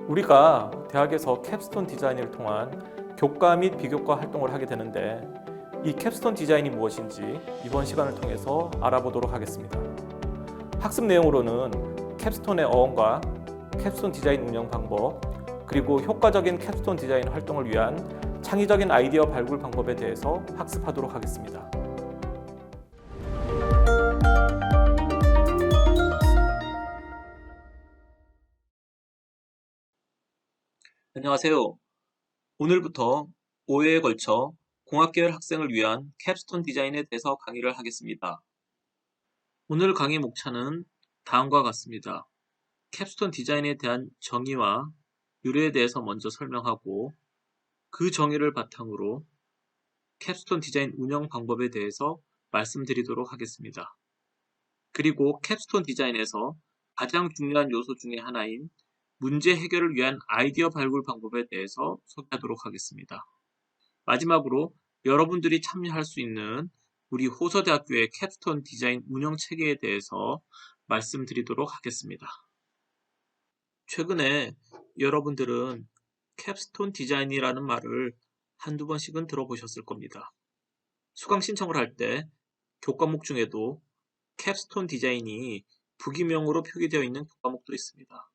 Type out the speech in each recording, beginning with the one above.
우리가 대학에서 캡스톤 디자인을 통한 교과 및 비교과 활동을 하게 되는데 이 캡스톤 디자인이 무엇인지 이번 시간을 통해서 알아보도록 하겠습니다. 학습 내용으로는 캡스톤의 어원과 캡스톤 디자인 운영 방법, 그리고 효과적인 캡스톤 디자인 활동을 위한 창의적인 아이디어 발굴 방법에 대해서 학습하도록 하겠습니다. 안녕하세요. 오늘부터 5회에 걸쳐 공학계열 학생을 위한 캡스톤 디자인에 대해서 강의를 하겠습니다. 오늘 강의 목차는 다음과 같습니다. 캡스톤 디자인에 대한 정의와 유래에 대해서 먼저 설명하고 그 정의를 바탕으로 캡스톤 디자인 운영 방법에 대해서 말씀드리도록 하겠습니다. 그리고 캡스톤 디자인에서 가장 중요한 요소 중에 하나인 문제 해결을 위한 아이디어 발굴 방법에 대해서 소개하도록 하겠습니다. 마지막으로 여러분들이 참여할 수 있는 우리 호서대학교의 캡스톤 디자인 운영 체계에 대해서 말씀드리도록 하겠습니다. 최근에 여러분들은 캡스톤 디자인이라는 말을 한두 번씩은 들어보셨을 겁니다. 수강 신청을 할 때 교과목 중에도 캡스톤 디자인이 부기명으로 표기되어 있는 교과목도 있습니다.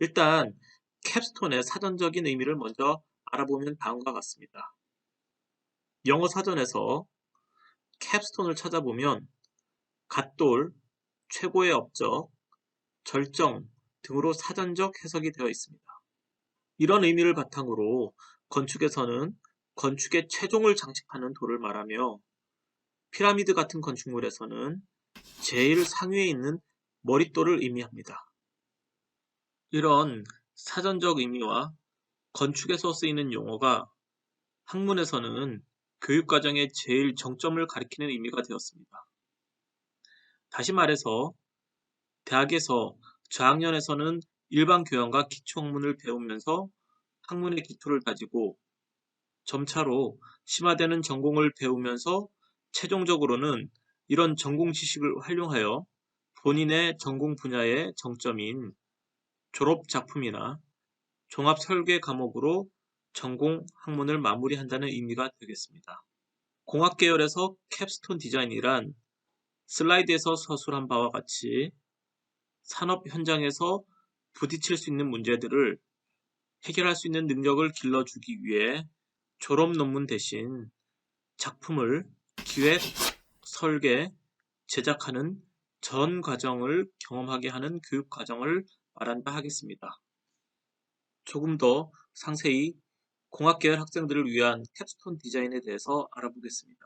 일단 캡스톤의 사전적인 의미를 먼저 알아보면 다음과 같습니다. 영어 사전에서 캡스톤을 찾아보면 갓돌, 최고의 업적, 절정 등으로 사전적 해석이 되어 있습니다. 이런 의미를 바탕으로 건축에서는 건축의 최종을 장식하는 돌을 말하며 피라미드 같은 건축물에서는 제일 상위에 있는 머릿돌을 의미합니다. 이런 사전적 의미와 건축에서 쓰이는 용어가 학문에서는 교육과정의 제일 정점을 가리키는 의미가 되었습니다. 다시 말해서 대학에서 저학년에서는 일반 교양과 기초학문을 배우면서 학문의 기초를 가지고 점차로 심화되는 전공을 배우면서 최종적으로는 이런 전공 지식을 활용하여 본인의 전공 분야의 정점인 졸업 작품이나 종합 설계 과목으로 전공 학문을 마무리한다는 의미가 되겠습니다. 공학 계열에서 캡스톤 디자인이란 슬라이드에서 서술한 바와 같이 산업 현장에서 부딪힐 수 있는 문제들을 해결할 수 있는 능력을 길러주기 위해 졸업 논문 대신 작품을 기획, 설계, 제작하는 전 과정을 경험하게 하는 교육 과정을 말한다 하겠습니다. 조금 더 상세히 공학계열 학생들을 위한 캡스톤 디자인에 대해서 알아보겠습니다.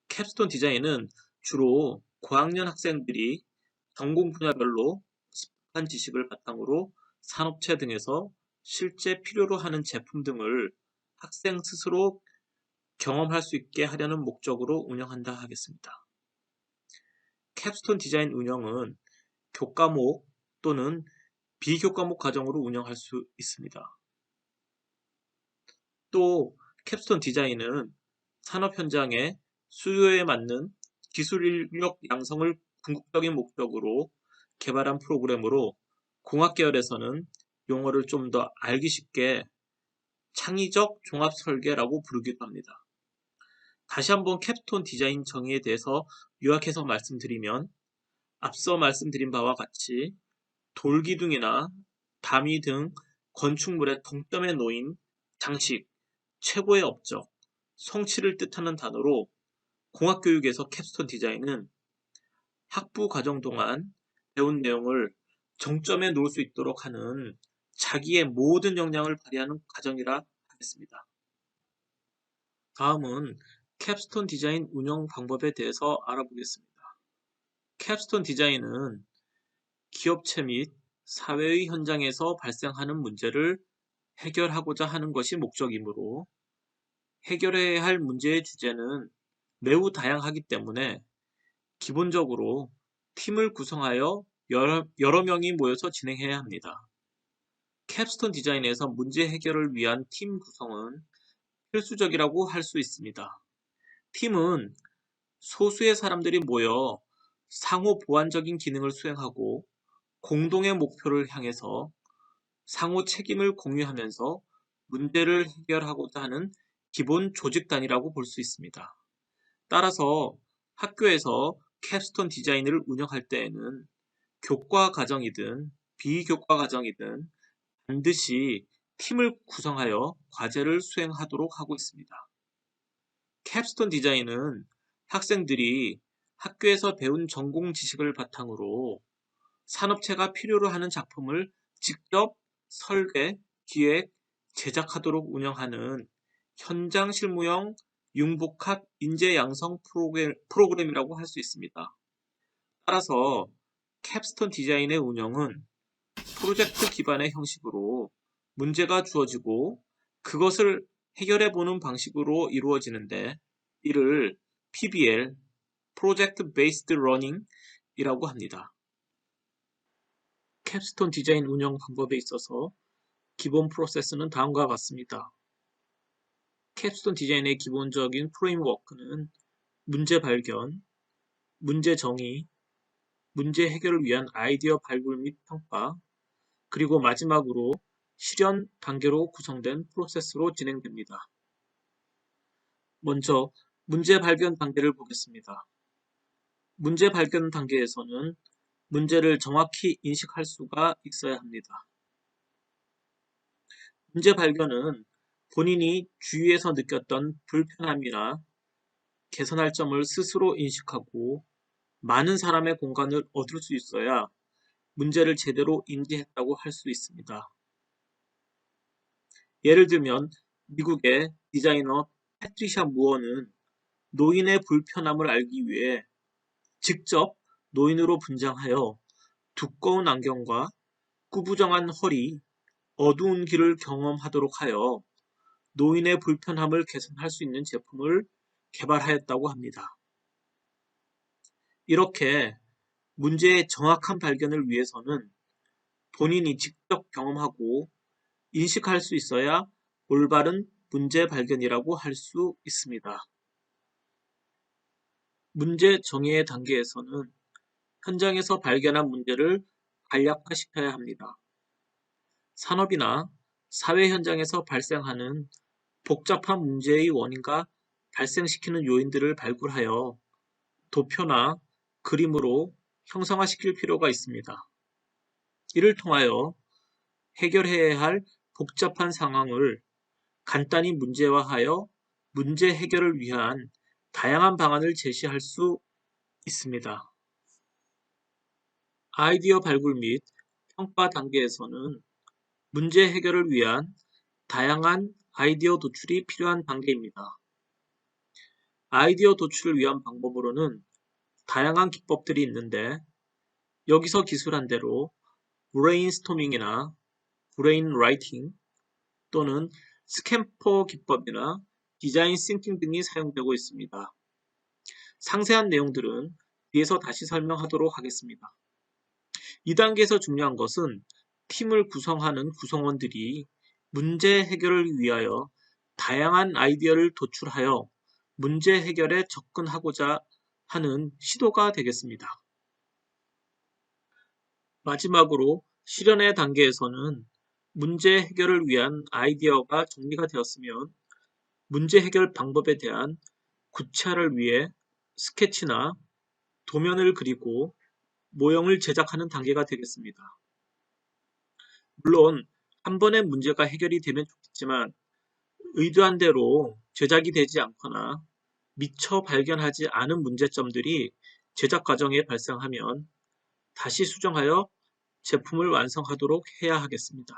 캡스톤 디자인은 주로 고학년 학생들이 전공 분야별로 습득한 지식을 바탕으로 산업체 등에서 실제 필요로 하는 제품 등을 학생 스스로 경험할 수 있게 하려는 목적으로 운영한다 하겠습니다. 캡스톤 디자인 운영은 교과목 또는 비교과목 과정으로 운영할 수 있습니다. 또 캡스톤 디자인은 산업 현장의 수요에 맞는 기술 인력 양성을 궁극적인 목적으로 개발한 프로그램으로 공학 계열에서는 용어를 좀 더 알기 쉽게 창의적 종합 설계라고 부르기도 합니다. 다시 한번 캡스톤 디자인 정의에 대해서 요약해서 말씀드리면 앞서 말씀드린 바와 같이 돌기둥이나 다미 등 건축물의 동점에 놓인 장식, 최고의 업적, 성취를 뜻하는 단어로 공학교육에서 캡스톤 디자인은 학부 과정 동안 배운 내용을 정점에 놓을 수 있도록 하는 자기의 모든 역량을 발휘하는 과정이라 하겠습니다. 다음은 캡스톤 디자인 운영 방법에 대해서 알아보겠습니다. 캡스톤 디자인은 기업체 및 사회의 현장에서 발생하는 문제를 해결하고자 하는 것이 목적이므로 해결해야 할 문제의 주제는 매우 다양하기 때문에 기본적으로 팀을 구성하여 여러 명이 모여서 진행해야 합니다. 캡스톤 디자인에서 문제 해결을 위한 팀 구성은 필수적이라고 할 수 있습니다. 팀은 소수의 사람들이 모여 상호 보완적인 기능을 수행하고 공동의 목표를 향해서 상호 책임을 공유하면서 문제를 해결하고자 하는 기본 조직 단위라고 볼 수 있습니다. 따라서 학교에서 캡스톤 디자인을 운영할 때에는 교과 과정이든 비교과 과정이든 반드시 팀을 구성하여 과제를 수행하도록 하고 있습니다. 캡스톤 디자인은 학생들이 학교에서 배운 전공 지식을 바탕으로 산업체가 필요로 하는 작품을 직접 설계, 기획, 제작하도록 운영하는 현장 실무형 융복합 인재 양성 프로그램이라고 할 수 있습니다. 따라서 캡스톤 디자인의 운영은 프로젝트 기반의 형식으로 문제가 주어지고 그것을 해결해 보는 방식으로 이루어지는데 이를 PBL, Project Based Learning이라고 합니다. 캡스톤 디자인 운영 방법에 있어서 기본 프로세스는 다음과 같습니다. 캡스톤 디자인의 기본적인 프레임워크는 문제 발견, 문제 정의, 문제 해결을 위한 아이디어 발굴 및 평가, 그리고 마지막으로 실현 단계로 구성된 프로세스로 진행됩니다. 먼저 문제 발견 단계를 보겠습니다. 문제 발견 단계에서는 문제를 정확히 인식할 수가 있어야 합니다. 문제 발견은 본인이 주위에서 느꼈던 불편함이나 개선할 점을 스스로 인식하고 많은 사람의 공간을 얻을 수 있어야 문제를 제대로 인지했다고 할 수 있습니다. 예를 들면 미국의 디자이너 패트리샤 무어는 노인의 불편함을 알기 위해 직접 노인으로 분장하여 두꺼운 안경과 구부정한 허리, 어두운 길을 경험하도록 하여 노인의 불편함을 개선할 수 있는 제품을 개발하였다고 합니다. 이렇게 문제의 정확한 발견을 위해서는 본인이 직접 경험하고 인식할 수 있어야 올바른 문제 발견이라고 할 수 있습니다. 문제 정의의 단계에서는 현장에서 발견한 문제를 간략화시켜야 합니다. 산업이나 사회 현장에서 발생하는 복잡한 문제의 원인과 발생시키는 요인들을 발굴하여 도표나 그림으로 형상화시킬 필요가 있습니다. 이를 통하여 해결해야 할 복잡한 상황을 간단히 문제화하여 문제 해결을 위한 다양한 방안을 제시할 수 있습니다. 아이디어 발굴 및 평가 단계에서는 문제 해결을 위한 다양한 아이디어 도출이 필요한 단계입니다. 아이디어 도출을 위한 방법으로는 다양한 기법들이 있는데 여기서 기술한 대로 브레인스토밍이나 브레인라이팅 또는 스캠퍼 기법이나 디자인 싱킹 등이 사용되고 있습니다. 상세한 내용들은 뒤에서 다시 설명하도록 하겠습니다. 2단계에서 중요한 것은 팀을 구성하는 구성원들이 문제 해결을 위하여 다양한 아이디어를 도출하여 문제 해결에 접근하고자 하는 시도가 되겠습니다. 마지막으로 실현의 단계에서는 문제 해결을 위한 아이디어가 정리가 되었으면 문제 해결 방법에 대한 구체화를 위해 스케치나 도면을 그리고 모형을 제작하는 단계가 되겠습니다. 물론 한 번에 문제가 해결이 되면 좋겠지만 의도한 대로 제작이 되지 않거나 미처 발견하지 않은 문제점들이 제작 과정에 발생하면 다시 수정하여 제품을 완성하도록 해야 하겠습니다.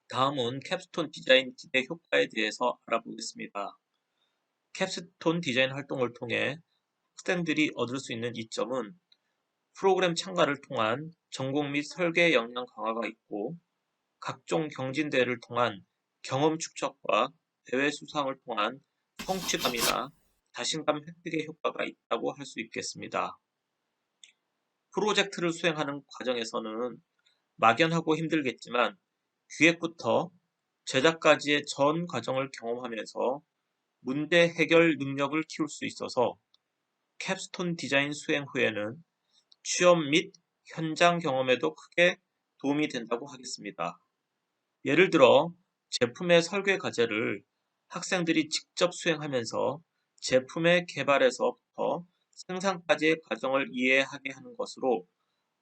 다음은 캡스톤 디자인 기대 효과에 대해서 알아보겠습니다. 캡스톤 디자인 활동을 통해 학생들이 얻을 수 있는 이점은 프로그램 참가를 통한 전공 및 설계 역량 강화가 있고 각종 경진대회를 통한 경험 축적과 대회 수상을 통한 성취감이나 자신감 획득의 효과가 있다고 할 수 있겠습니다. 프로젝트를 수행하는 과정에서는 막연하고 힘들겠지만 기획부터 제작까지의 전 과정을 경험하면서 문제 해결 능력을 키울 수 있어서 캡스톤 디자인 수행 후에는 취업 및 현장 경험에도 크게 도움이 된다고 하겠습니다. 예를 들어 제품의 설계 과제를 학생들이 직접 수행하면서 제품의 개발에서부터 생산까지의 과정을 이해하게 하는 것으로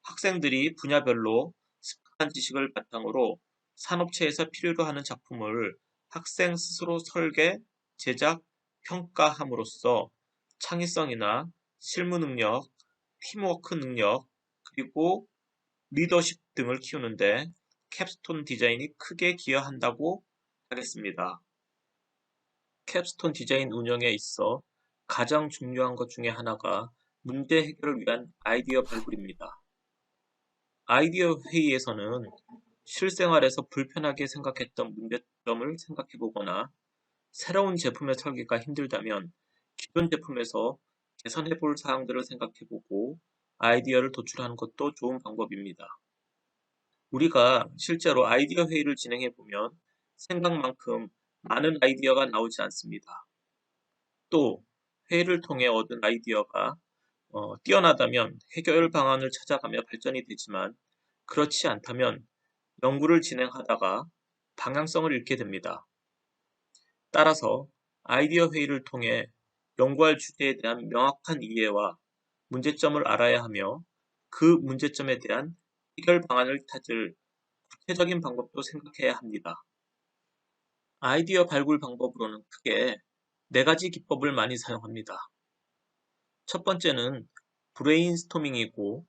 학생들이 분야별로 습득한 지식을 바탕으로 산업체에서 필요로 하는 작품을 학생 스스로 설계, 제작, 평가함으로써 창의성이나 실무 능력, 팀워크 능력, 그리고 리더십 등을 키우는데 캡스톤 디자인이 크게 기여한다고 하겠습니다. 캡스톤 디자인 운영에 있어 가장 중요한 것 중에 하나가 문제 해결을 위한 아이디어 발굴입니다. 아이디어 회의에서는 실생활에서 불편하게 생각했던 문제점을 생각해보거나 새로운 제품의 설계가 힘들다면 기존 제품에서 개선해볼 사항들을 생각해보고 아이디어를 도출하는 것도 좋은 방법입니다. 우리가 실제로 아이디어 회의를 진행해보면 생각만큼 많은 아이디어가 나오지 않습니다. 또 회의를 통해 얻은 아이디어가 뛰어나다면 해결 방안을 찾아가며 발전이 되지만 그렇지 않다면 연구를 진행하다가 방향성을 잃게 됩니다. 따라서 아이디어 회의를 통해 연구할 주제에 대한 명확한 이해와 문제점을 알아야 하며 그 문제점에 대한 해결 방안을 찾을 구체적인 방법도 생각해야 합니다. 아이디어 발굴 방법으로는 크게 4가지 기법을 많이 사용합니다. 첫 번째는 브레인스토밍이고,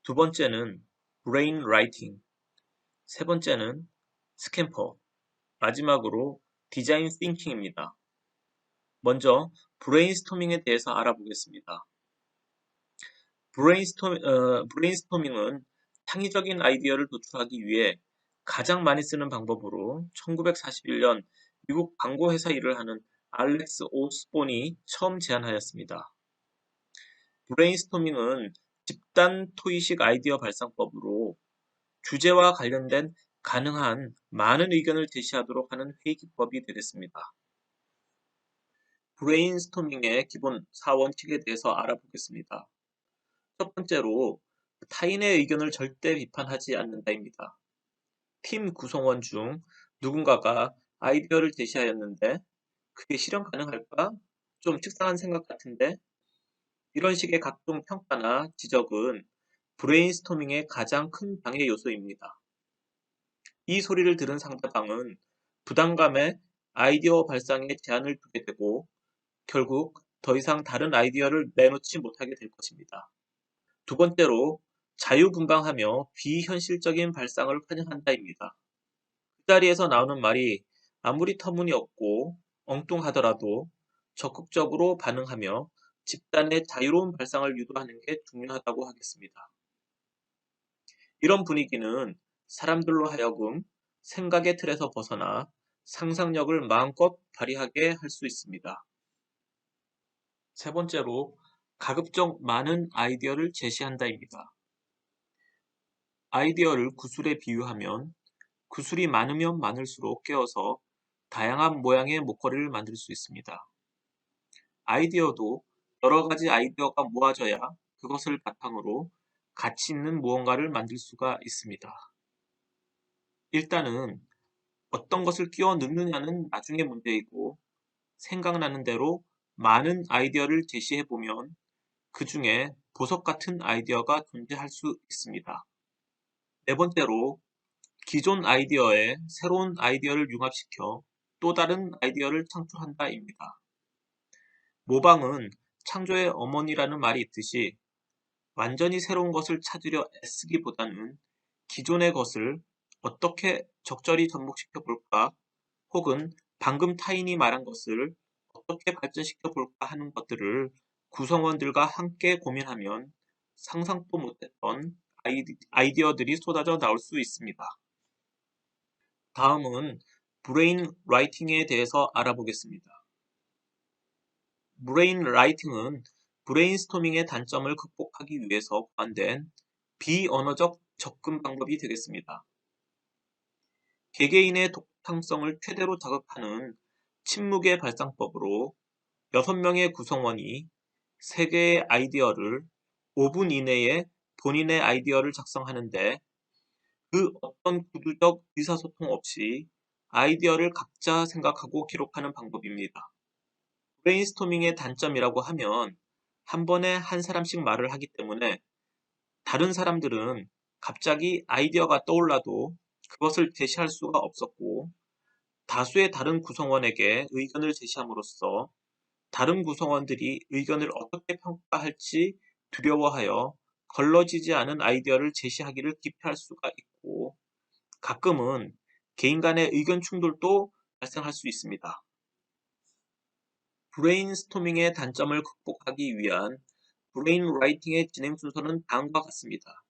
두 번째는 브레인 라이팅, 세 번째는 스캠퍼, 마지막으로 디자인 띵킹입니다. 먼저 브레인스토밍에 대해서 알아보겠습니다. 브레인스토밍은 창의적인 아이디어를 도출하기 위해 가장 많이 쓰는 방법으로 1941년 미국 광고회사 일을 하는 알렉스 오스본이 처음 제안하였습니다. 브레인스토밍은 집단 토의식 아이디어 발상법으로 주제와 관련된 가능한 많은 의견을 제시하도록 하는 회의 기법이 되겠습니다. 브레인스토밍의 기본 4원칙에 대해서 알아보겠습니다. 첫 번째로 타인의 의견을 절대 비판하지 않는다입니다. 팀 구성원 중 누군가가 아이디어를 제시하였는데 그게 실현 가능할까? 좀 식상한 생각 같은데? 이런 식의 각종 평가나 지적은 브레인스토밍의 가장 큰 방해 요소입니다. 이 소리를 들은 상대방은 부담감에 아이디어 발상에 제한을 두게 되고 결국 더 이상 다른 아이디어를 내놓지 못하게 될 것입니다. 두 번째로 자유분방하며 비현실적인 발상을 환영한다입니다. 그 자리에서 나오는 말이 아무리 터무니없고 엉뚱하더라도 적극적으로 반응하며 집단의 자유로운 발상을 유도하는 게 중요하다고 하겠습니다. 이런 분위기는 사람들로 하여금 생각의 틀에서 벗어나 상상력을 마음껏 발휘하게 할 수 있습니다. 세 번째로 가급적 많은 아이디어를 제시한다입니다. 아이디어를 구슬에 비유하면 구슬이 많으면 많을수록 깨어서 다양한 모양의 목걸이를 만들 수 있습니다. 아이디어도 여러 가지 아이디어가 모아져야 그것을 바탕으로 가치 있는 무언가를 만들 수가 있습니다. 일단은 어떤 것을 끼워 넣느냐는 나중의 문제이고 생각나는 대로 많은 아이디어를 제시해보면 그 중에 보석 같은 아이디어가 존재할 수 있습니다. 네 번째로 기존 아이디어에 새로운 아이디어를 융합시켜 또 다른 아이디어를 창출한다입니다. 모방은 창조의 어머니라는 말이 있듯이 완전히 새로운 것을 찾으려 애쓰기보다는 기존의 것을 어떻게 적절히 접목시켜 볼까 혹은 방금 타인이 말한 것을 어떻게 발전시켜 볼까 하는 것들을 구성원들과 함께 고민하면 상상도 못했던 아이디어들이 쏟아져 나올 수 있습니다. 다음은 브레인 라이팅에 대해서 알아보겠습니다. 브레인 라이팅은 브레인스토밍의 단점을 극복하기 위해서 고안된 비언어적 접근 방법이 되겠습니다. 개개인의 독창성을 최대로 자극하는 침묵의 발상법으로 6명의 구성원이 3개의 아이디어를 5분 이내에 본인의 아이디어를 작성하는데 그 어떤 구두적 의사소통 없이 아이디어를 각자 생각하고 기록하는 방법입니다. 브레인스토밍의 단점이라고 하면 한 번에 한 사람씩 말을 하기 때문에 다른 사람들은 갑자기 아이디어가 떠올라도 그것을 제시할 수가 없었고, 다수의 다른 구성원에게 의견을 제시함으로써 다른 구성원들이 의견을 어떻게 평가할지 두려워하여 걸러지지 않은 아이디어를 제시하기를 기피할 수가 있고, 가끔은 개인 간의 의견 충돌도 발생할 수 있습니다. 브레인스토밍의 단점을 극복하기 위한 브레인라이팅의 진행 순서는 다음과 같습니다.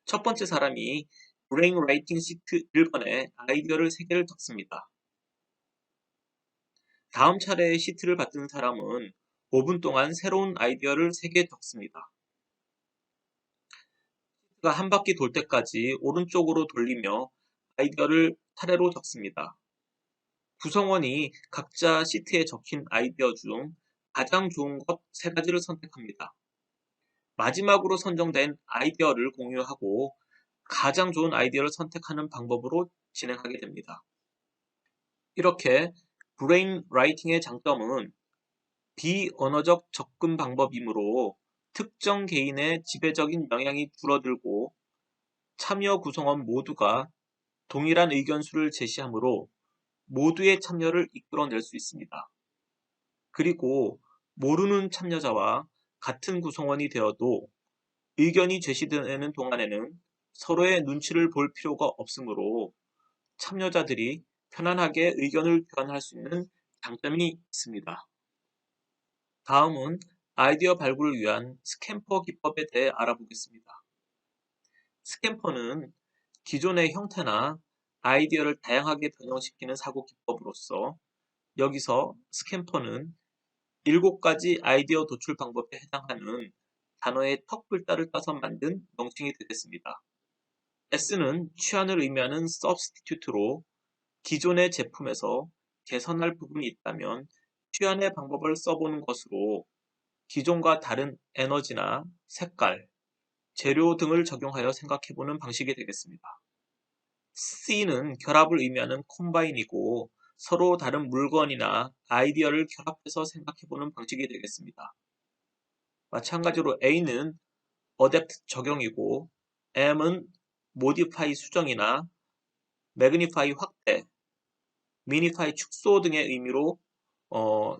첫 번째 사람이 브레인라이팅 시트 1번에 아이디어를 3개를 적습니다. 다음 차례에 시트를 받은 사람은 5분 동안 새로운 아이디어를 3개 적습니다. 시트가 한 바퀴 돌 때까지 오른쪽으로 돌리며 아이디어를 차례로 적습니다. 구성원이 각자 시트에 적힌 아이디어 중 가장 좋은 것 3가지를 선택합니다. 마지막으로 선정된 아이디어를 공유하고 가장 좋은 아이디어를 선택하는 방법으로 진행하게 됩니다. 이렇게 브레인 라이팅의 장점은 비언어적 접근 방법이므로 특정 개인의 지배적인 영향이 줄어들고 참여 구성원 모두가 동일한 의견수를 제시하므로 모두의 참여를 이끌어낼 수 있습니다. 그리고 모르는 참여자와 같은 구성원이 되어도 의견이 제시되는 동안에는 서로의 눈치를 볼 필요가 없으므로 참여자들이 편안하게 의견을 표현할 수 있는 장점이 있습니다. 다음은 아이디어 발굴을 위한 스캠퍼 기법에 대해 알아보겠습니다. 스캠퍼는 기존의 형태나 아이디어를 다양하게 변형시키는 사고 기법으로서 여기서 스캠퍼는 7가지 아이디어 도출 방법에 해당하는 단어의 턱 글자를 따서 만든 명칭이 되겠습니다. S는 취한을 의미하는 substitute로 기존의 제품에서 개선할 부분이 있다면 취한의 방법을 써보는 것으로 기존과 다른 에너지나 색깔, 재료 등을 적용하여 생각해보는 방식이 되겠습니다. C는 결합을 의미하는 컴바인이고 서로 다른 물건이나 아이디어를 결합해서 생각해보는 방식이 되겠습니다. 마찬가지로 A는 어댑트 적용이고 M은 모디파이 수정이나 매그니파이 확대, 미니파이 축소 등의 의미로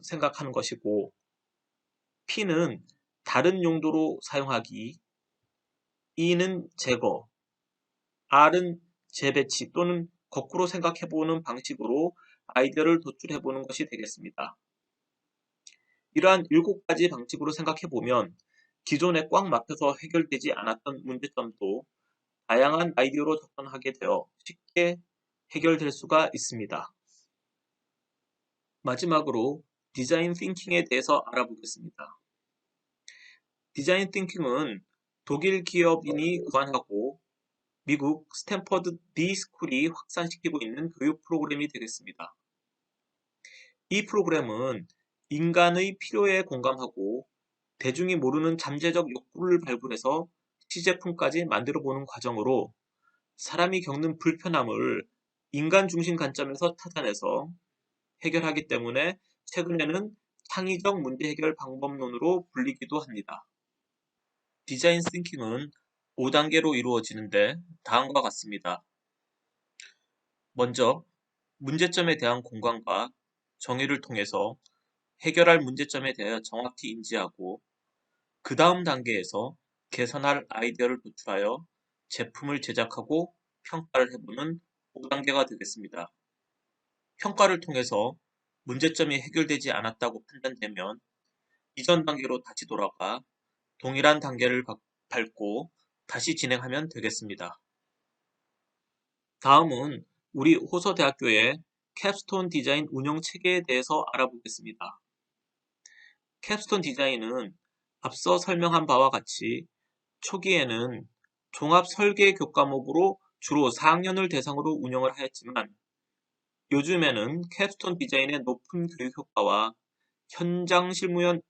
생각하는 것이고 P는 다른 용도로 사용하기, E는 제거, R은 재배치 또는 거꾸로 생각해보는 방식으로 아이디어를 도출해보는 것이 되겠습니다. 이러한 7가지 방식으로 생각해보면 기존에 꽉 막혀서 해결되지 않았던 문제점도 다양한 아이디어로 접근하게 되어 쉽게 해결될 수가 있습니다. 마지막으로 디자인 띵킹에 대해서 알아보겠습니다. 디자인 띵킹은 독일 기업인이 구안하고 미국 스탠퍼드 D 스쿨이 확산시키고 있는 교육 프로그램이 되겠습니다. 이 프로그램은 인간의 필요에 공감하고 대중이 모르는 잠재적 욕구를 발굴해서 시제품까지 만들어보는 과정으로 사람이 겪는 불편함을 인간 중심 관점에서 찾아내서 해결하기 때문에 최근에는 창의적 문제 해결 방법론으로 불리기도 합니다. 디자인 띵킹은 5단계로 이루어지는데 다음과 같습니다. 먼저 문제점에 대한 공감과 정의를 통해서 해결할 문제점에 대해 정확히 인지하고 그 다음 단계에서 개선할 아이디어를 도출하여 제품을 제작하고 평가를 해보는 5단계가 되겠습니다. 평가를 통해서 문제점이 해결되지 않았다고 판단되면 이전 단계로 다시 돌아가 동일한 단계를 밟고 다시 진행하면 되겠습니다. 다음은 우리 호서대학교의 캡스톤 디자인 운영 체계에 대해서 알아보겠습니다. 캡스톤 디자인은 앞서 설명한 바와 같이 초기에는 종합 설계 교과목으로 주로 4학년을 대상으로 운영을 하였지만 요즘에는 캡스톤 디자인의 높은 교육 효과와 현장 실무형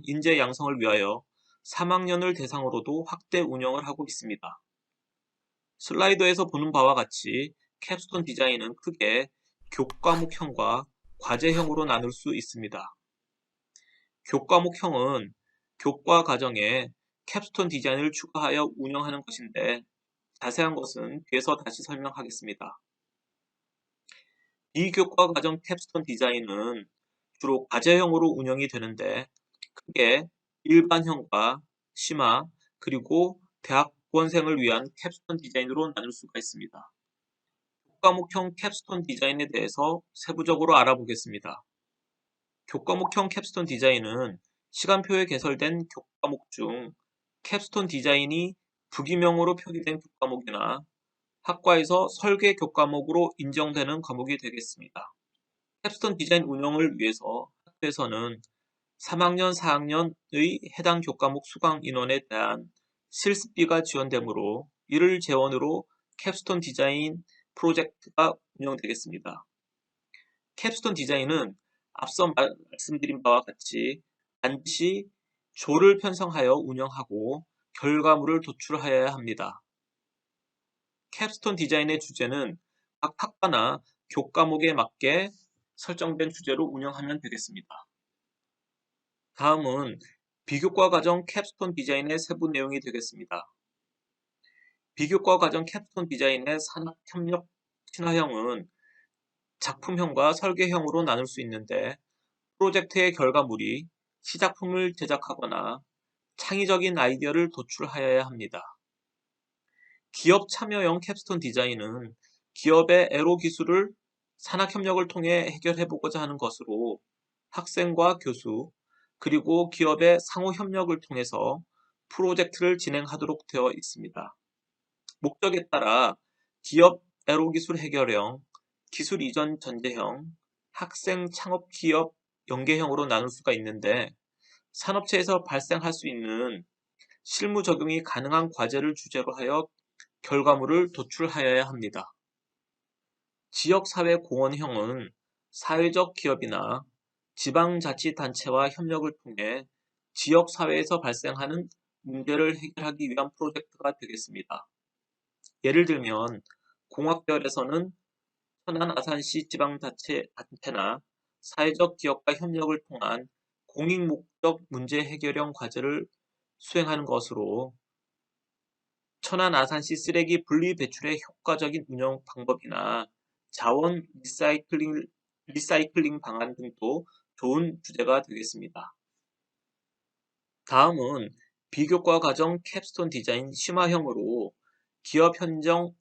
인재 양성을 위하여 3학년을 대상으로도 확대 운영을 하고 있습니다. 슬라이드에서 보는 바와 같이 캡스톤 디자인은 크게 교과목형과 과제형으로 나눌 수 있습니다. 교과목형은 교과 과정에 캡스톤 디자인을 추가하여 운영하는 것인데 자세한 것은 뒤에서 다시 설명하겠습니다. 비교과 과정 캡스톤 디자인은 주로 과제형으로 운영이 되는데 크게 일반형과 심화 그리고 대학원생을 위한 캡스톤 디자인으로 나눌 수가 있습니다. 교과목형 캡스톤 디자인에 대해서 세부적으로 알아보겠습니다. 교과목형 캡스톤 디자인은 시간표에 개설된 교과목 중 캡스톤 디자인이 부기명으로 표기된 교과목이나 학과에서 설계 교과목으로 인정되는 과목이 되겠습니다. 캡스톤 디자인 운영을 위해서 학교에서는 3학년, 4학년의 해당 교과목 수강 인원에 대한 실습비가 지원되므로 이를 재원으로 캡스톤 디자인 프로젝트가 운영되겠습니다. 캡스톤 디자인은 앞서 말씀드린 바와 같이 반드시 조를 편성하여 운영하고 결과물을 도출하여야 합니다. 캡스톤 디자인의 주제는 각 학과나 교과목에 맞게 설정된 주제로 운영하면 되겠습니다. 다음은 비교과 과정 캡스톤 디자인의 세부 내용이 되겠습니다. 비교과 과정 캡스톤 디자인의 산학협력 친화형은 작품형과 설계형으로 나눌 수 있는데 프로젝트의 결과물이 시작품을 제작하거나 창의적인 아이디어를 도출하여야 합니다. 기업 참여형 캡스톤 디자인은 기업의 애로 기술을 산학협력을 통해 해결해보고자 하는 것으로 학생과 교수 그리고 기업의 상호협력을 통해서 프로젝트를 진행하도록 되어 있습니다. 목적에 따라 기업 애로 기술 해결형, 기술 이전 전제형, 학생 창업 기업 연계형으로 나눌 수가 있는데 산업체에서 발생할 수 있는 실무 적용이 가능한 과제를 주제로 하여 결과물을 도출하여야 합니다. 지역사회공헌형은 사회적 기업이나 지방자치단체와 협력을 통해 지역사회에서 발생하는 문제를 해결하기 위한 프로젝트가 되겠습니다. 예를 들면 공학계열에서는 천안 아산시 지방자치단체나 사회적 기업과 협력을 통한 공익목적 문제 해결형 과제를 수행하는 것으로 천안 아산시 쓰레기 분리 배출의 효과적인 운영 방법이나 자원 리사이클링 방안 등도 좋은 주제가 되겠습니다. 다음은 비교과 과정 캡스톤 디자인 심화형으로 기업 현장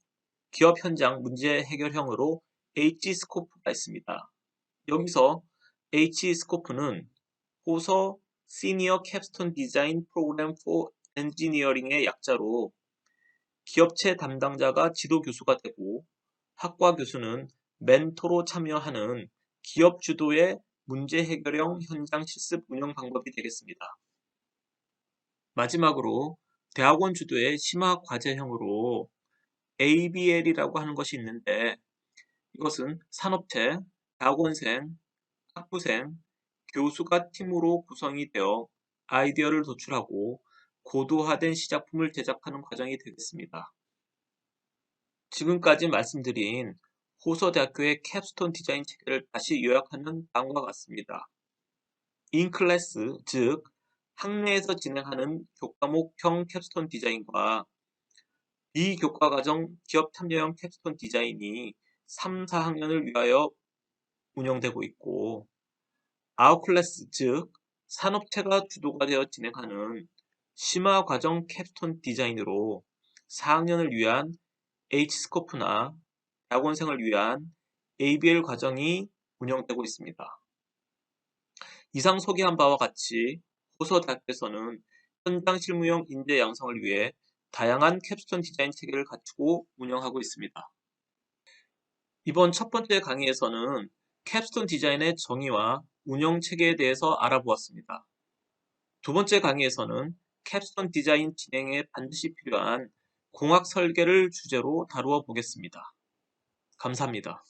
문제 해결형으로 H스코프가 있습니다. 여기서 H스코프는 호서 시니어 캡스톤 디자인 프로그램 포 엔지니어링의 약자로 기업체 담당자가 지도 교수가 되고 학과 교수는 멘토로 참여하는 기업 주도의 문제 해결형 현장 실습 운영 방법이 되겠습니다. 마지막으로 대학원 주도의 심화 과제형으로 ABL이라고 하는 것이 있는데 이것은 산업체, 대학원생, 학부생, 교수가 팀으로 구성이 되어 아이디어를 도출하고 고도화된 시작품을 제작하는 과정이 되겠습니다. 지금까지 말씀드린 호서대학교의 캡스톤 디자인 체계를 다시 요약하는 다음과 같습니다. 인클래스, 즉 학내에서 진행하는 교과목형 캡스톤 디자인과 비교과과정 기업 참여형 캡스톤 디자인이 3, 4학년을 위하여 운영되고 있고 아웃클래스, 즉 산업체가 주도가 되어 진행하는 심화 과정 캡스톤 디자인으로 4학년을 위한 H스코프나 대학원생을 위한 ABL 과정이 운영되고 있습니다. 이상 소개한 바와 같이 호서대학교에서는 현장 실무용 인재 양성을 위해 다양한 캡스톤 디자인 체계를 갖추고 운영하고 있습니다. 이번 첫 번째 강의에서는 캡스톤 디자인의 정의와 운영 체계에 대해서 알아보았습니다. 두 번째 강의에서는 캡스톤 디자인 진행에 반드시 필요한 공학 설계를 주제로 다루어 보겠습니다. 감사합니다.